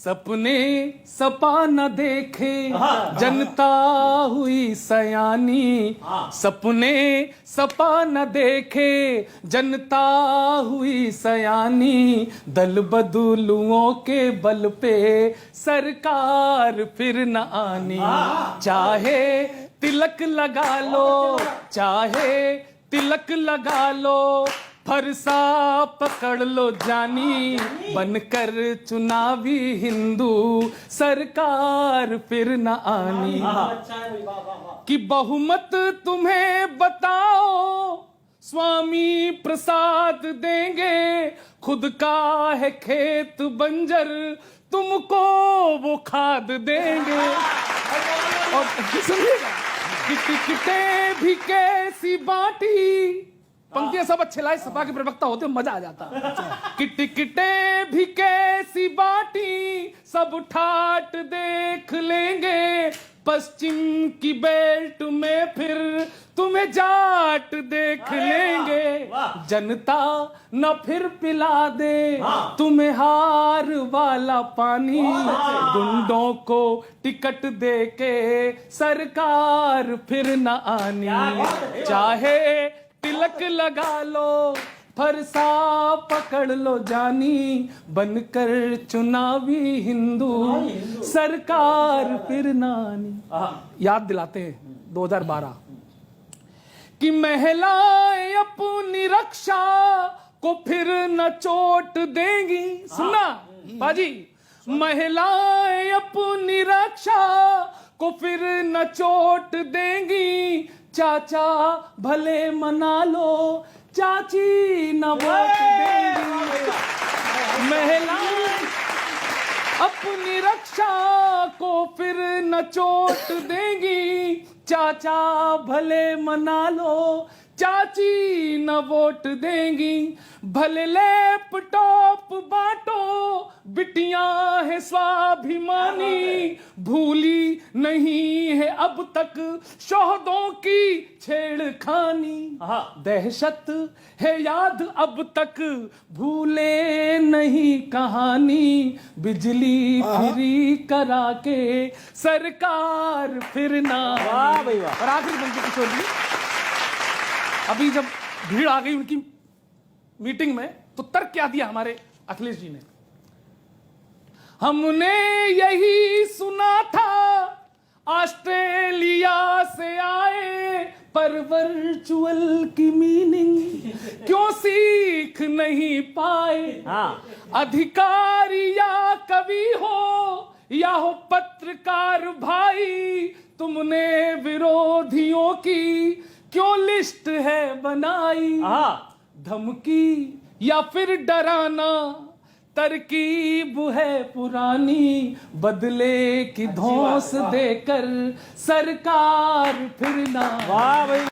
सपने सपा न देखे जनता हुई सयानी, सपने सपा न देखे जनता हुई सयानी, दल बदलुओं के बल पे सरकार फिर न आनी। चाहे तिलक लगा लो, चाहे तिलक लगा लो, फरसा पकड़ लो जानी, बनकर चुनावी हिंदू सरकार फिर न आनी। कि बहुमत तुम्हें बताओ स्वामी प्रसाद देंगे, खुद का है खेत बंजर तुमको वो खाद देंगे। और सुनिएगा कि टिकटें भी कैसी बांटी, पंक्तियां सब अच्छे लाए, सपा के प्रवक्ता होते मजा आ जाता। कि टिकटें भी कैसी बांटी, सब ठाट देख लेंगे, पश्चिम की बेल्ट में फिर तुम्हें जाट देख लेंगे। जनता न फिर पिला दे तुम्हें हार वाला पानी, गुंडों को टिकट दे के सरकार फिर न आनी। चाहे तिलक लगा लो, फरसा पकड़ लो जानी, बनकर चुनावी हिंदू सरकार फिर नानी। याद दिलाते हैं 2012 कि महिलाएं अपनी रक्षा को फिर न चोट देंगी। सुना बाजी, महिलाएं अपनी रक्षा को फिर न चोट देंगी, चाचा भले मना लो, चाची न वोट देंगी। महिलाएं अपनी रक्षा को फिर न चोट देंगी, चाचा भले मना लो, चाची न वोट देंगी। भले लैपटॉप बांटो, बिटियां है स्वाभिमानी, भूली नहीं है अब तक शोहदों की छेड़खानी। दहशत है याद अब तक भूले नहीं कहानी, बिजली फ्री करा के सरकार फिर ना। और आखिरी पंक्ति किशोर जी, अभी जब भीड़ आ गई उनकी मीटिंग में तो तर्क क्या दिया हमारे अखिलेश जी ने, हमने यही सुना था ऑस्ट्रेलिया से आए, पर वर्चुअल की मीनिंग क्यों सीख नहीं पाए। अधिकारी या कवि हो या हो पत्रकार भाई, तुमने विरोधियों की क्यों लिस्ट है बनाई। धमकी या फिर डराना तरकीब है पुरानी, बदले की धौंस देकर सरकार फिर ना। वाह भाई।